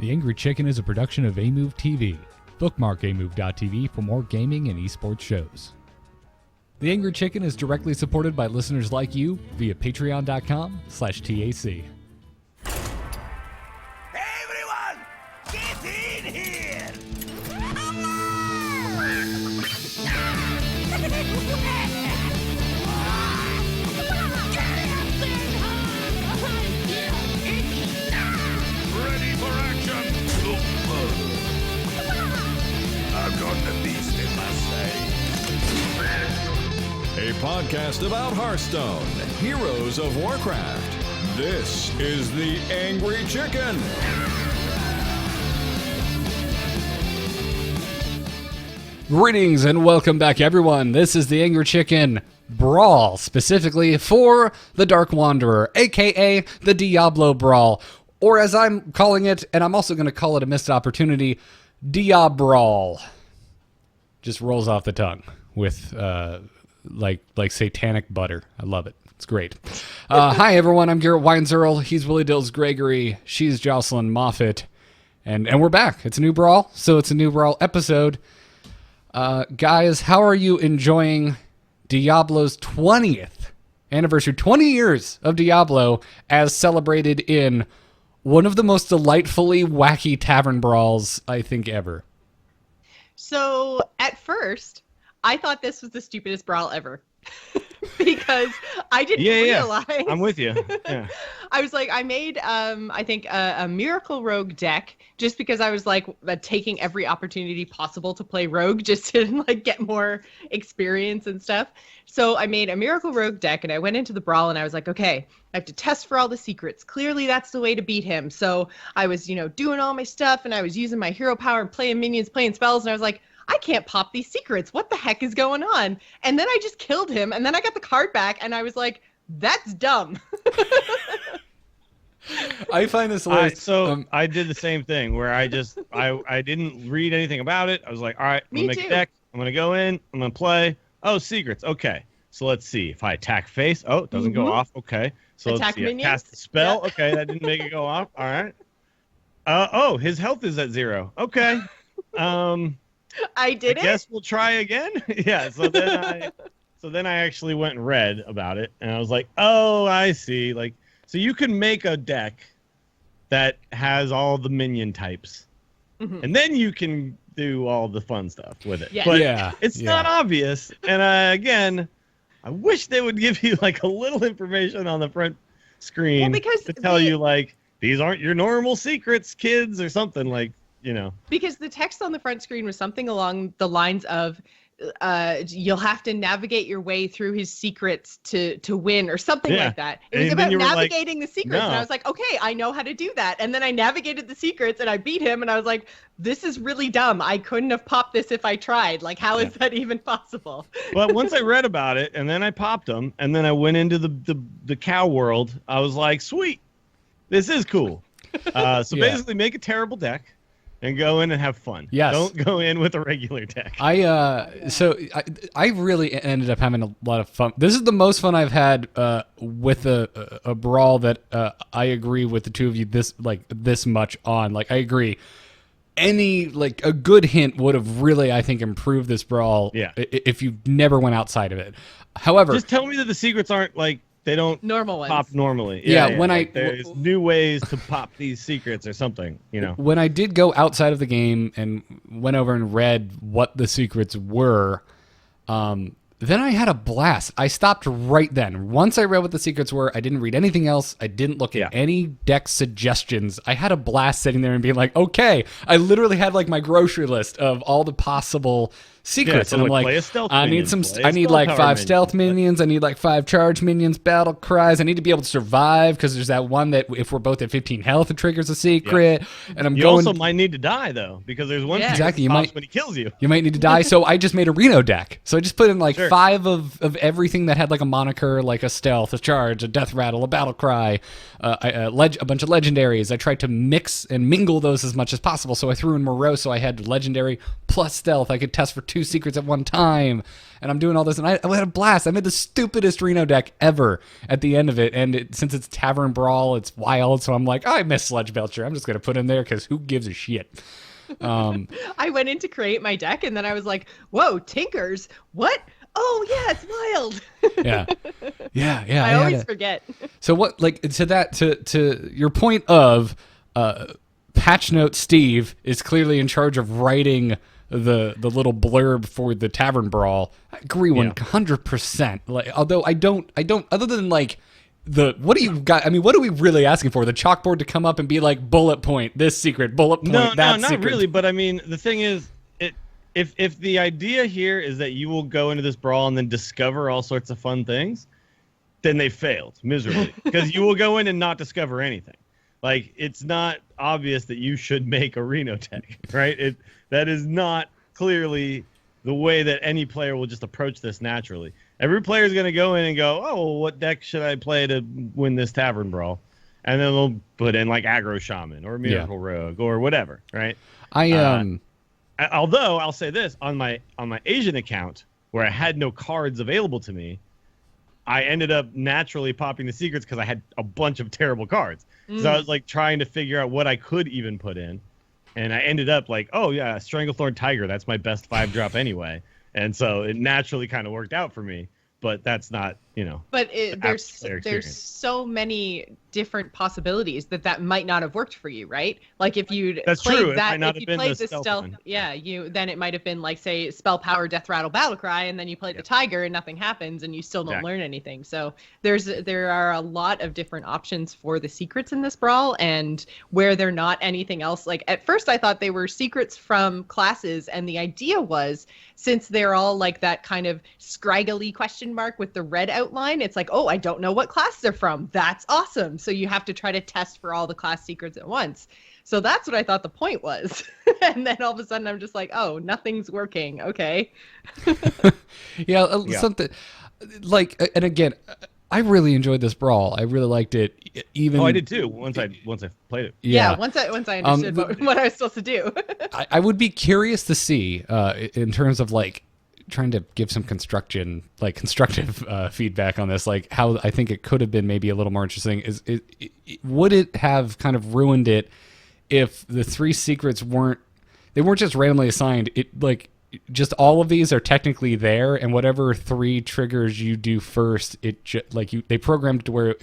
The Angry Chicken is a production of Amove TV. Bookmark amove.tv for more gaming and esports shows. The Angry Chicken is directly supported by listeners like you via patreon.com/TAC. Everyone, get in here! Ready for action! I've got the beast in my sight. A podcast about Hearthstone, Heroes of Warcraft. This is the Angry Chicken. Greetings and welcome back, everyone. This is the Angry Chicken Brawl, specifically for the Dark Wanderer, aka the Diablo Brawl, or as I'm calling it, and I'm also going to call it a missed opportunity, Diabrawl. Just rolls off the tongue with like satanic butter. I love it. It's great. Hi everyone, I'm Garrett Weinzerl. He's Willie Dills Gregory. She's Jocelyn Moffat. And we're back. It's a new Brawl, so it's a new Brawl episode. Guys, how are you enjoying Diablo's 20th anniversary? 20 years of Diablo as celebrated in one of the most delightfully wacky tavern brawls, I think, ever. So, at first, I thought this was the stupidest brawl ever. Because I didn't realize. Yeah. I'm with you. Yeah. I was like, I made, I think, a Miracle Rogue deck just because I was like taking every opportunity possible to play Rogue just to like get more experience and stuff. So I made a Miracle Rogue deck and I went into the brawl and I was like, okay, I have to test for all the secrets. Clearly that's the way to beat him. So I was, doing all my stuff and I was using my hero power and playing minions, playing spells, and I was like, I can't pop these secrets. What the heck is going on? And then I just killed him, and then I got the card back, and I was like, that's dumb. I find this hilarious. I did the same thing where I didn't read anything about it. I was like, all right, I'm going to make a deck. I'm going to go in. I'm going to play. Oh, secrets. Okay. So let's see. If I attack face, it doesn't go off. Okay. So attack let's see. minions? I cast a spell. Yeah. Okay, that didn't make it go off. All right. His health is at 0. Okay. I guess we'll try again. Yeah. So then I actually went and read about it, and I was like, oh, I see. Like, so you can make a deck that has all the minion types, and then you can do all the fun stuff with it. Yeah. But it's not obvious. And again, I wish they would give you like a little information on the front screen to tell you like these aren't your normal secrets, kids, or something like. Because the text on the front screen was something along the lines of you'll have to navigate your way through his secrets to win or something like that. It was about navigating the secrets. And I was like, okay, I know how to do that. And then I navigated the secrets and I beat him and I was like, this is really dumb. I couldn't have popped this if I tried. Like, how is that even possible? But once I read about it and then I popped them and then I went into the cow world, I was like, sweet, this is cool. Basically make a terrible deck. And go in and have fun. Yes. Don't go in with a regular deck. I really ended up having a lot of fun. This is the most fun I've had with a brawl that I agree with the two of you this much on. Like, I agree. A good hint would have really, I think, improved this brawl. Yeah. If you never went outside of it. However, just tell me that the secrets aren't like. They don't normal ones. Pop normally. There's new ways to pop these secrets or something, When I did go outside of the game and went over and read what the secrets were, then I had a blast. I stopped right then. Once I read what the secrets were, I didn't read anything else. I didn't look at any deck suggestions. I had a blast sitting there and being like, okay. I literally had like my grocery list of all the possible secrets, and I'm like, I need 5 stealth minions, I need like 5 charge minions, battle cries, I need to be able to survive because there's that one that if we're both at 15 health it triggers a secret, and you also might need to die though because there's one exactly when he kills you might need to die. So I just made a Reno deck, so I just put in like 5 of everything that had like a moniker, like a stealth, a charge, a death rattle, a battle cry, a bunch of legendaries. I tried to mix and mingle those as much as possible, so I threw in Moreau, so I had legendary plus stealth. I could test for 2 secrets at one time. And I'm doing all this, and I had a blast. I made the stupidest Reno deck ever at the end of it. And since it's Tavern Brawl, it's wild. So I'm like, I miss Sledge Belcher. I'm just going to put him there because who gives a shit? I went in to create my deck, and then I was like, whoa, Tinkers? What? Oh, yeah, it's wild. Yeah. I always forget. So what, like, to your point of Patch Note Steve is clearly in charge of writing the little blurb for the Tavern Brawl. I agree 100%. Like, although I don't other than like what do you got? I mean, what are we really asking for? The chalkboard to come up and be like bullet point this secret, bullet point that secret. No, not really. But I mean, the thing is, if the idea here is that you will go into this brawl and then discover all sorts of fun things, then they failed miserably because you will go in and not discover anything. Like, it's not obvious that you should make a Reno deck, right? That is not clearly the way that any player will just approach this naturally. Every player is going to go in and go, oh, well, what deck should I play to win this Tavern Brawl? And then they'll put in like Aggro Shaman or Miracle Rogue or whatever, right? Although I'll say this, on my Asian account where I had no cards available to me, I ended up naturally popping the secrets because I had a bunch of terrible cards. So I was like trying to figure out what I could even put in. And I ended up like, oh yeah, Stranglethorn Tiger, that's my best 5-drop anyway. And so it naturally kind of worked out for me. But that's not, But there's so many different possibilities that might not have worked for you, right? Like if you'd played the stealth, then it might have been like, say, Spell Power, Death Rattle, Battle Cry, and then you play the Tiger and nothing happens and you still don't learn anything. So there are a lot of different options for the secrets in this brawl, and where they're not anything else. Like at first I thought they were secrets from classes, and the idea was, since they're all like that kind of scraggly question mark with the red outline, it's like, oh, I don't know what class they're from. That's awesome. So you have to try to test for all the class secrets at once. So that's what I thought the point was. And then all of a sudden I'm just like, oh, nothing's working. Okay. Something like, and again, I really enjoyed this brawl. I really liked it. I did too. Once I played it. Yeah. Once I understood what I was supposed to do. I would be curious to see in terms of like trying to give some constructive feedback on this, like how I think it could have been maybe a little more interesting. Would it have kind of ruined it if the 3 secrets weren't just randomly assigned? It like just all of these are technically there, and whatever 3 triggers you do first, they programmed it to where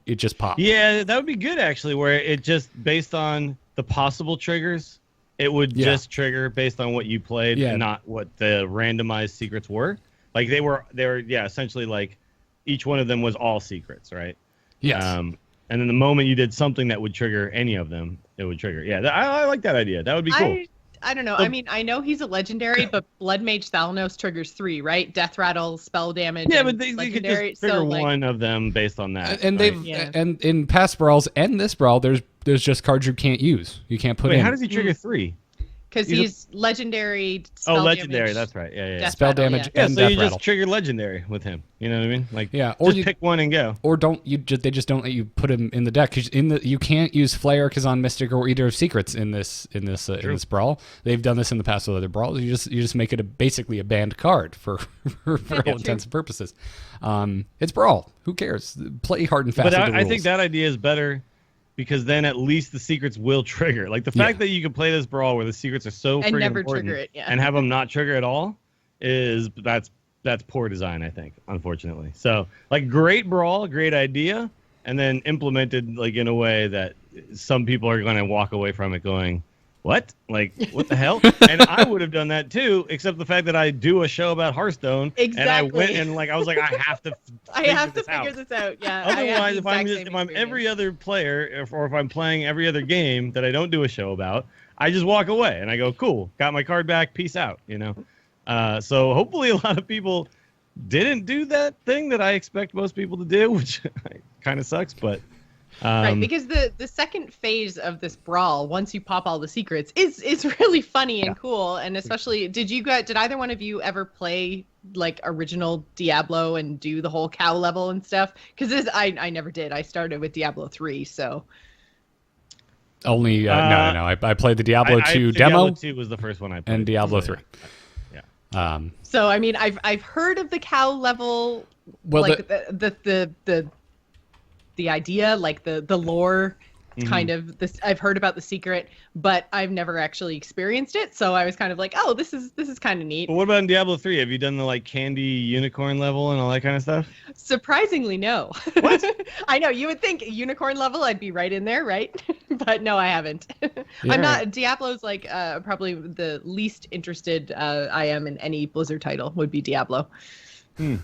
it just pops. Yeah, that would be good actually, where it just based on the possible triggers, it would just trigger based on what you played and not what the randomized secrets were. Like they were essentially like each one of them was all secrets, right? Yes. And then the moment you did something that would trigger any of them, it would trigger. Yeah, I like that idea. That would be cool. I don't know. I mean, I know he's a legendary, but Blood Mage Thalanos triggers 3, right? Death Rattle, spell damage. Yeah, but they could just trigger one of them based on that. And and in past brawls and this brawl, there's just cards you can't use. You can't put in. Wait, how does he trigger 3? Because he's legendary. Legendary. Damage, That's right. Yeah. Spell damage. Yeah, and so death you rattle. just trigger legendary with him. You know what I mean? Like, or just pick one and go. Or they just don't let you put him in the deck. Cause you can't use Flare, Kazan Mystic, or either of secrets in this brawl. They've done this in the past with other brawls. You just make it basically a banned card for all intents and purposes. It's brawl. Who cares? Play hard and fast. But I think that idea is better. Because then at least the secrets will trigger. Like the fact that you can play this brawl where the secrets are so and freaking never important trigger it, and have them not trigger at all that's poor design, I think, unfortunately. So like great brawl, great idea, and then implemented like in a way that some people are going to walk away from it going, what? Like, what the hell? And I would have done that too, except the fact that I do a show about Hearthstone. Exactly. And I went and like I was like, I have to figure this out. Yeah. Otherwise, if I'm every other player or if I'm playing every other game that I don't do a show about, I just walk away and I go, cool, got my card back, peace out, So hopefully a lot of people didn't do that thing that I expect most people to do, which kind of sucks, but right, because the second phase of this brawl, once you pop all the secrets, is really funny and cool. And especially, did either one of you ever play like original Diablo and do the whole cow level and stuff? Because I never did. I started with Diablo 3, so. Only no. I played the Diablo 2 demo. Diablo 2 was the first one I played. And Diablo 3. Yeah. So I mean, I've heard of the cow level, Well, like the idea, like the lore, kind of this. I've heard about the secret, but I've never actually experienced it. So I was kind of like, oh, this is kind of neat. But what about in Diablo 3? Have you done the like candy unicorn level and all that kind of stuff? Surprisingly, no. What? I know, you would think unicorn level, I'd be right in there, right? But no, I haven't. I'm not. Diablo's like probably the least interested I am in any Blizzard title would be Diablo. You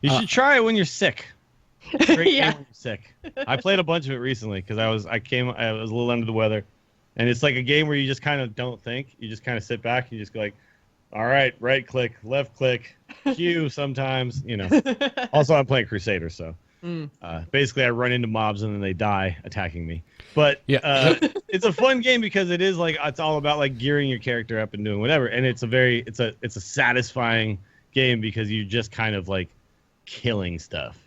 should try it when you're sick. Great Yeah. game when you're sick. I played a bunch of it recently because I was a little under the weather, and it's like a game where you just kind of don't think. You just kind of sit back. And you just go like, all right, right click, left click, Q sometimes. Also, I'm playing Crusader, so basically I run into mobs and then they die attacking me. But it's a fun game because it is like it's all about like gearing your character up and doing whatever, and it's a satisfying game because you just kind of like killing stuff,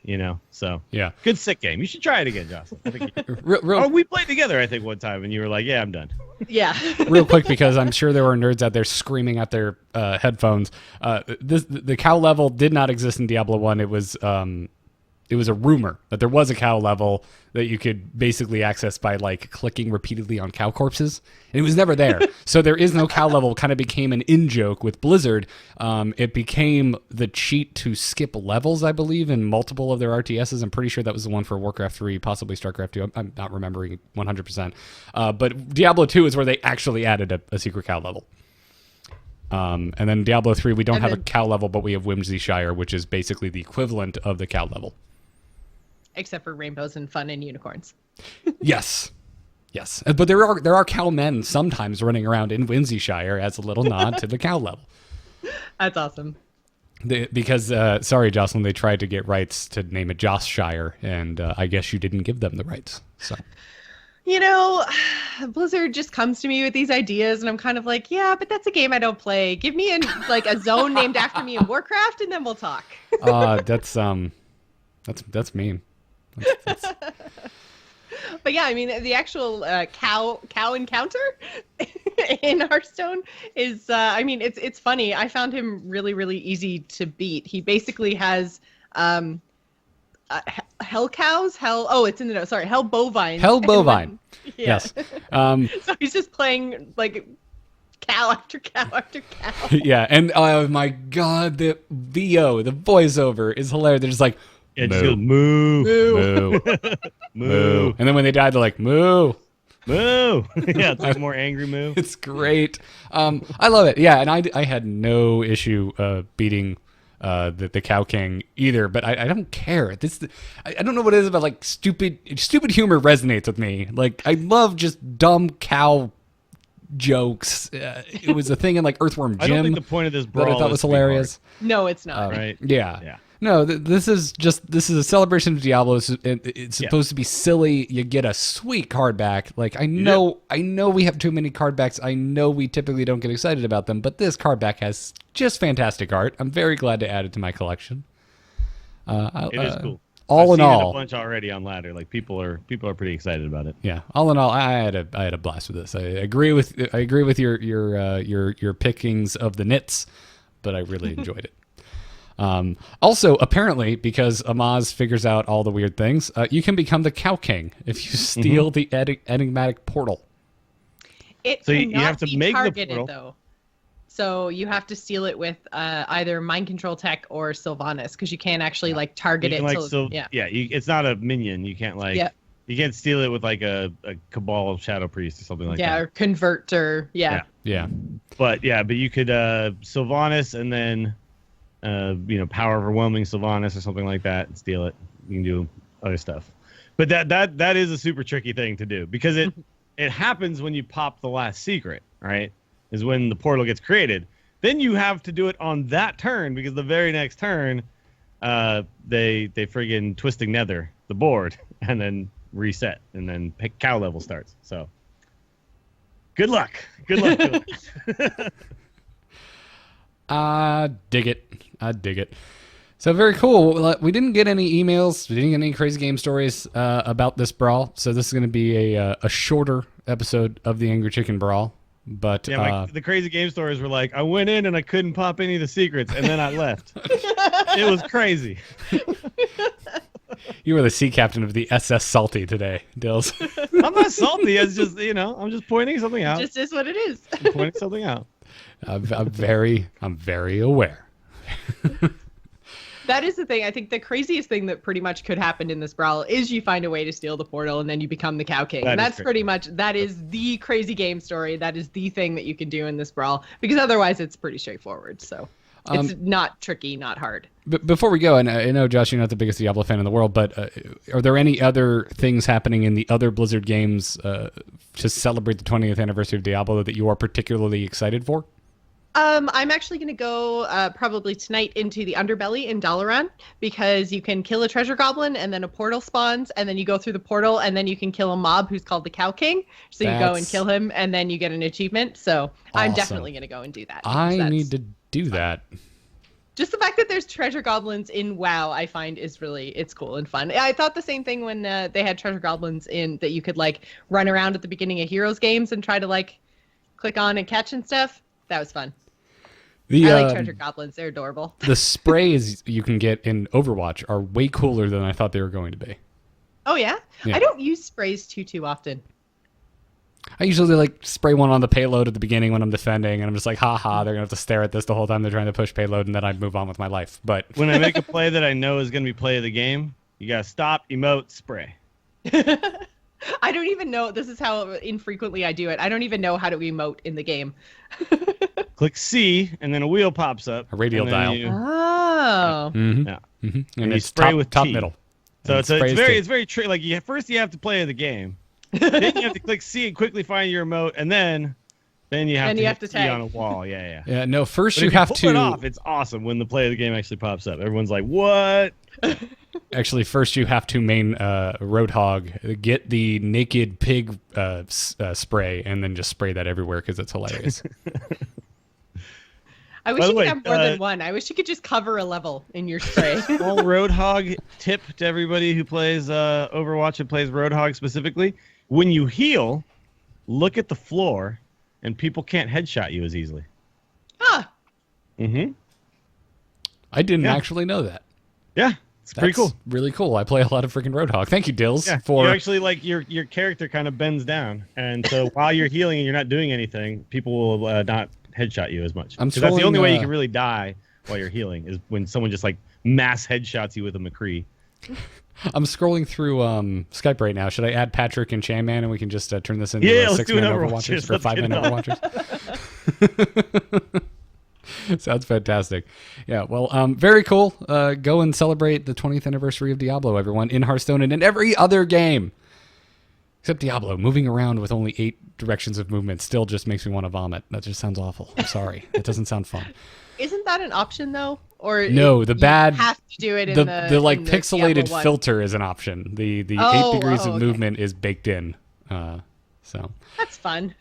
So yeah, good sick game. You should try it again, Jocelyn. I think we played together, I think, one time, and you were like, "Yeah, I'm done." Yeah. Real quick, because I'm sure there were nerds out there screaming at their headphones. The cow level did not exist in Diablo 1. It was a rumor that there was a cow level that you could basically access by like clicking repeatedly on cow corpses, and it was never there. So there is no cow level. Kind of became an in-joke with Blizzard. It became the cheat to skip levels, I believe, in multiple of their RTSs. I'm pretty sure that was the one for Warcraft 3, possibly StarCraft 2. I'm not remembering 100%. But Diablo 2 is where they actually added a secret cow level. And then Diablo 3, we don't have a cow level, but we have Whimsyshire, which is basically the equivalent of the cow level. Except for rainbows and fun and unicorns. Yes. But there are cow men sometimes running around in Whimsyshire as a little nod to the cow level. That's awesome. Because, sorry, Jocelyn, they tried to get rights to name it Joshire, and I guess you didn't give them the rights. So, Blizzard just comes to me with these ideas, and I'm kind of like, yeah, but that's a game I don't play. Give me a zone named after me in Warcraft, and then we'll talk. That's mean. But yeah, I mean, the actual cow encounter in Hearthstone is, it's funny. I found him really, really easy to beat. He basically has hell cows, it's in the note. Sorry, hell bovines. Hell bovine. Yeah. Yes. So he's just playing like cow after cow after cow. Yeah, and oh my God, the VO, the voiceover is hilarious. They're just like, it just goes moo, moo, moo. And then when they die, they're like, moo. Moo. Yeah, it's like more angry moo. It's great. I love it. Yeah, and I had no issue beating the Cow King either, but I don't care. I don't know what it is about like stupid humor resonates with me. Like I love just dumb cow jokes. It was a thing in like Earthworm Jim. I don't think the point of this brawl that I thought was hilarious. No, it's not. Right? Yeah. No, this is a celebration of Diablo. It's supposed to be silly. You get a sweet card back. Like I know we have too many card backs. I know we typically don't get excited about them, but this card back has just fantastic art. I'm very glad to add it to my collection. It is cool. All I've in seen it all, a bunch already on ladder. Like people are pretty excited about it. Yeah. All in all, I had a blast with this. I agree with your pickings of the nits, but I really enjoyed it. Also, apparently, because Amaz figures out all the weird things, you can become the Cow King if you steal the enigmatic portal. It So you cannot have to be make the targeted, portal. though. So you have to steal it with either Mind Control Tech or Sylvanas, because you can't actually like target You it. can, Yeah. it's not a minion. You can't you can't steal it with like a Cabal Shadow Priest or something like that. Or convert or Yeah. But you could Sylvanas and then power overwhelming Sylvanas or something like that and steal it. You can do other stuff. But that is a super tricky thing to do because it happens when you pop the last secret, right? Is when the portal gets created. Then you have to do it on that turn because the very next turn they friggin' twisting nether the board and then reset and then cow level starts. So good luck. Good luck. I dig it. So very cool. We didn't get any emails. We didn't get any crazy game stories about this brawl. So this is going to be a shorter episode of the Angry Chicken Brawl. But Yeah, the crazy game stories were like, I went in and I couldn't pop any of the secrets, and then I left. It was crazy. You were the sea captain of the SS Salty today, Dills. I'm not salty. It's just, I'm just pointing something out. Just is what it is. I'm pointing something out. I'm very aware. That is the thing. I think the craziest thing that pretty much could happen in this brawl is you find a way to steal the portal and then you become the Cow King. And that's pretty much, that is the crazy game story. That is the thing that you can do in this brawl, because otherwise it's pretty straightforward. So it's not tricky, not hard. But before we go, and I know, Josh, you're not the biggest Diablo fan in the world, but are there any other things happening in the other Blizzard games to celebrate the 20th anniversary of Diablo that you are particularly excited for? I'm actually going to go probably tonight into the Underbelly in Dalaran, because you can kill a treasure goblin and then a portal spawns and then you go through the portal and then you can kill a mob who's called the Cow King. So you go and kill him and then you get an achievement. So I'm definitely going to go and do that. I need to do that. Just the fact that there's treasure goblins in WoW, I find it's cool and fun. I thought the same thing when they had treasure goblins in that you could like run around at the beginning of Heroes games and try to like click on and catch and stuff. That was fun. I like treasure goblins. They're adorable. The sprays you can get in Overwatch are way cooler than I thought they were going to be. Oh, yeah? I don't use sprays too often. I usually like spray one on the payload at the beginning when I'm defending, and I'm just like, they're going to have to stare at this the whole time they're trying to push payload, and then I move on with my life. But when I make a play that I know is going to be play of the game, you got to stop, emote, spray. I don't even know. This is how infrequently I do it. I don't even know how to emote in the game. Click C, and then a wheel pops up. A radial dial. Oh. Mm-hmm. Yeah. Mm-hmm. And you it's spray top, with top T. middle. So it's very tricky. Like first you have to play the game, then you have to click C and quickly find your emote, and then you have to hit T tag on a wall. Yeah. Yeah. No. First But you if have pull to. it off. It's awesome when the play of the game actually pops up. Everyone's like, "What?" Actually, first you have to main Roadhog, get the naked pig spray, and then just spray that everywhere because it's hilarious. I wish you could have more than one. I wish you could just cover a level in your spray. Small Roadhog tip to everybody who plays Overwatch and plays Roadhog specifically. When you heal, look at the floor, and people can't headshot you as easily. Huh. Mm-hmm. I didn't actually know that. Yeah. It's pretty cool. Really cool. I play a lot of freaking Roadhog. Thank you, Dills. Yeah, for you actually like your character kind of bends down, and so while you're healing and you're not doing anything, people will not headshot you as much. Because that's the only way you can really die while you're healing is when someone just like mass headshots you with a McCree. I'm scrolling through Skype right now. Should I add Patrick and Chanman and we can just turn this into 6-man Overwatchers or 5-man Overwatchers? Sounds fantastic. Yeah, well, very cool. Go and celebrate the 20th anniversary of Diablo, everyone, in Hearthstone and in every other game. Except Diablo. Moving around with only 8 directions of movement still just makes me want to vomit. That just sounds awful. I'm sorry. That doesn't sound fun. Isn't that an option, though? Or no, you have to do it in the like in the pixelated Diablo filter is an option. The 8 degrees of movement is baked in. So that's fun.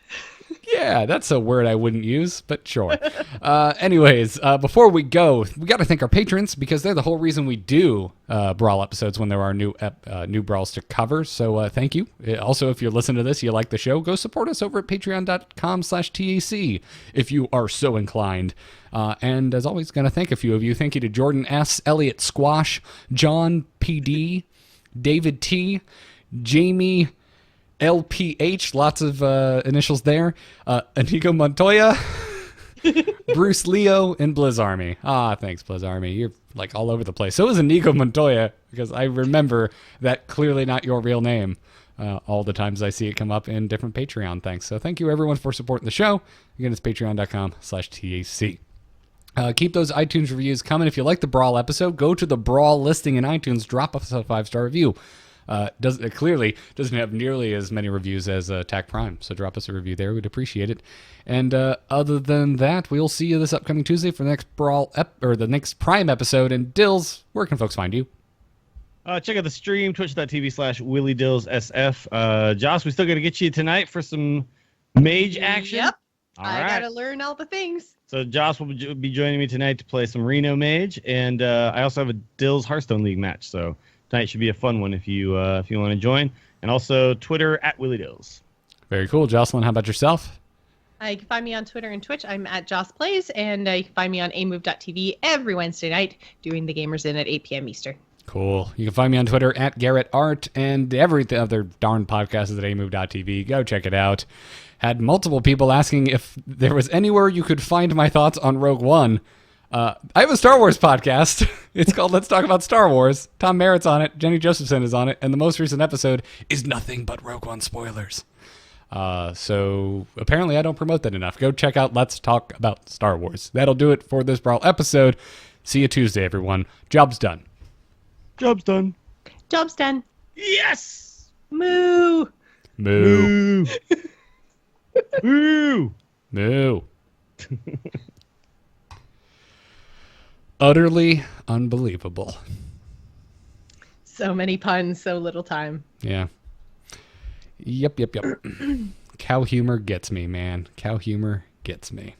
Yeah, that's a word I wouldn't use, but sure. Anyways, before we go, we got to thank our patrons because they're the whole reason we do Brawl episodes when there are new Brawls to cover. So thank you. Also, if you're listening to this, you like the show, go support us over at patreon.com/TAC if you are so inclined. And as always, going to thank a few of you. Thank you to Jordan S., Elliot Squash, John PD, David T., Jamie LPH, lots of initials there. Inigo Montoya, Bruce Leo, and Blizz Army. Thanks, Blizz Army. You're like all over the place. So is Inigo Montoya, because I remember that clearly not your real name all the times I see it come up in different Patreon things. So thank you, everyone, for supporting the show. Again, it's patreon.com/TAC. Keep those iTunes reviews coming. If you like the Brawl episode, go to the Brawl listing in iTunes, drop us a 5-star review. It clearly doesn't have nearly as many reviews as Attack Prime, so drop us a review there. We'd appreciate it. And other than that, we'll see you this upcoming Tuesday for the next Brawl or the next Prime episode. And Dills, where can folks find you? Check out the stream, twitch.tv/WillieDillsSF. Josh, we still got to get you tonight for some mage action. Yep. All I right. gotta learn all the things. So Josh will be joining me tonight to play some Reno Mage, and I also have a Dills Hearthstone League match. So tonight should be a fun one if you want to join. And also Twitter @WillieDills. Very cool. Jocelyn, how about yourself? You can find me on Twitter and Twitch. I'm at Joss Plays, and you can find me on amove.tv every Wednesday night doing the Gamers In at 8 p.m. Eastern. Cool. You can find me on Twitter at Garrett Art, and every other darn podcast is at amove.tv. Go check it out. Had multiple people asking if there was anywhere you could find my thoughts on Rogue One. I have a Star Wars podcast. It's called Let's Talk About Star Wars. Tom Merritt's on it. Jenny Josephson is on it. And the most recent episode is nothing but Rogue One spoilers. So apparently I don't promote that enough. Go check out Let's Talk About Star Wars. That'll do it for this Brawl episode. See you Tuesday, everyone. Job's done. Job's done. Job's done. Yes! Moo! Moo. Moo! Moo. Utterly unbelievable. So many puns, so little time. Yeah. Yep. Cow humor gets me, man. Cow humor gets me.